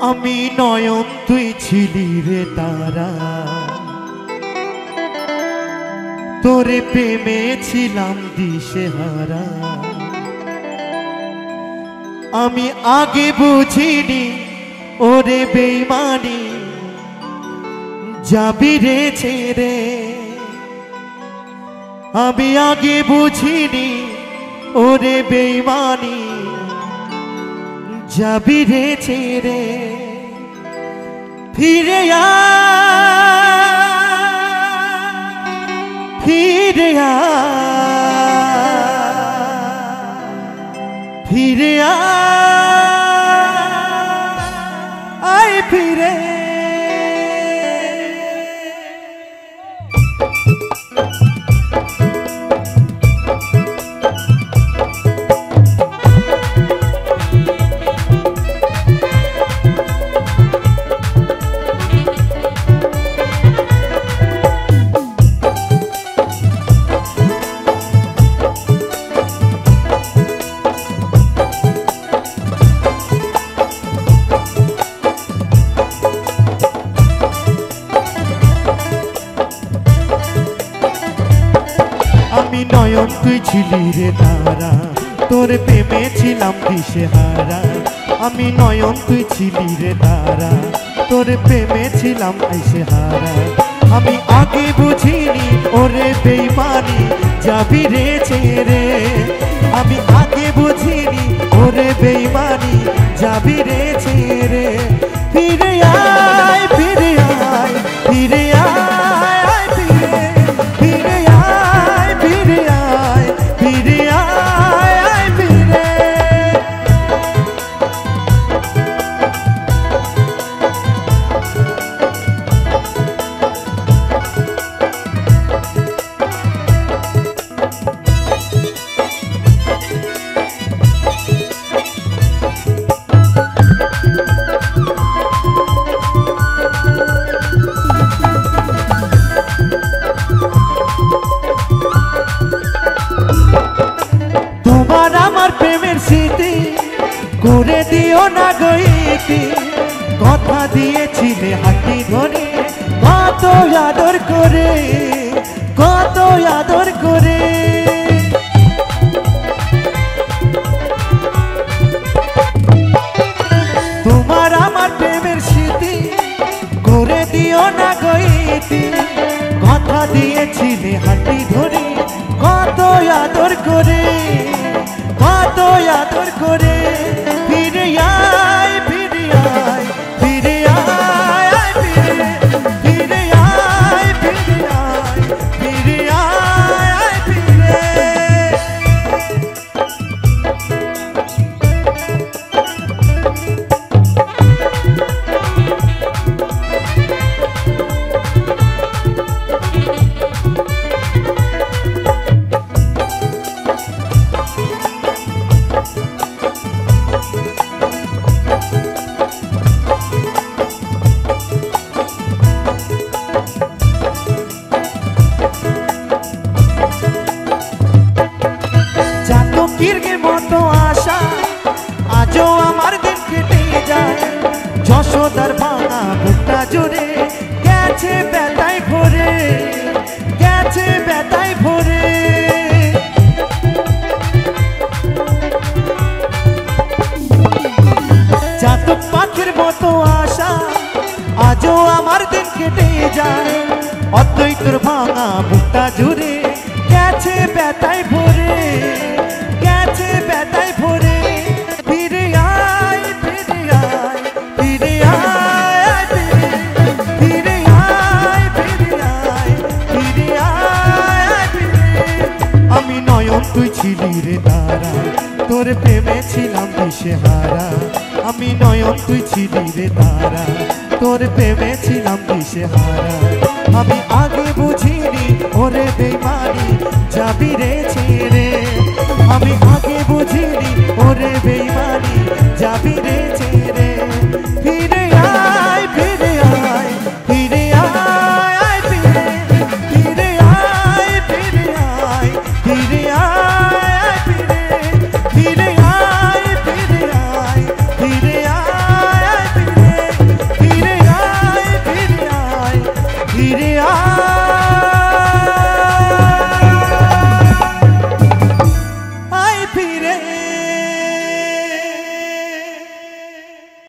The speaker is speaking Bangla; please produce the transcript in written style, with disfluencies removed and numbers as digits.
আমি নয়ন তুই ছিলি রে তারা, তোরে প্রেমে ছিলাম দিশেহারা। আমি আগে বুঝিনি ওরে বেইমানি, যাবি রে ছেড়ে। আমি আগে বুঝিনি ওরে বেইমানি, যাবি রে ছেড়ে। ফিরে আ, ফিরে আ, ফিরে আ, আয় ফিরে। আমি নয়ন তুই ছিলি রে তারা, তোর প্রেমে ছিলাম দিশেহারা। আমি নয়ন তুই ছিলি রে তারা, তোর প্রেমে ছিলাম দিশেহারা। আমি আগে বুঝিনি ওরে বেইমানি, যাবি রে ছেড়ে। আমি আগে বুঝিনি ওরে বেইমানি, যাবি রে ছেড়ে। ফিরে আয়, ফিরে আয়, ফিরে আয়, ফিরে, ফিরে আয়, ফিরে আয়, ফিরে আয়, ফিরে। তোমার আমার প্রেমের স্মৃতি করে দিও না গইতি, কথা দিয়েছিলে হাতি ধরে, কত আদর করে, কত আদর করে। তোমার আমার প্রেমের স্মৃতি করে দিও না গইতি, কথা দিয়েছিলে হাতি ধরে, কত আদর করে, কত আদর করে। ফিরে আয়, ফিরে আয়, ফিরে আয়, ফিরে, ফিরে আয়, ফিরে আয়, ফিরে আয়, ফিরে। চাতকের মতো আশা আজও আমার দিন কেটে যায়, যশোদার ভাঙা বুকটা জুড়ে গেছে ব্যথায় ভরে, গেছে ব্যথায় ভরে। চাতক পাখির মতো আশা আজও আমার দিন কেটে যায়, অদ্বৈতর ভাঙা বুকটা জুড়ে গেছে ব্যথায় ভরে, গেছে ব্যথায় ভরে। ফিরে আয়, ফিরে আয়, ফিরে আয়, ফিরে, ফিরে আয়, ফিরে আয়, ফিরে আয়, ফিরে। আমি নয়ন তুই ছিলি রে তারা, তোর প্রেমে ছিলাম দিশেহারা। আমি নয়ন তুই ছিলি রে তারা, তোর প্রেমে ছিলাম দিশেহারা। আমি আগে বুঝিনি ওরে বেইমানি, যাবি রে ছেড়ে। আমি আগে বুঝিনি ওরে বেইমানি, যাবি রে ছেড়ে। ফিরে আয়, ফিরে আয়, ফিরে আয়, ফিরে, ফিরে আয়, ফিরে আয়, ফিরে আয়, ফিরে, ফিরে আয়, ফিরে আয়, ফিরে আয়, ফিরে। ফিরে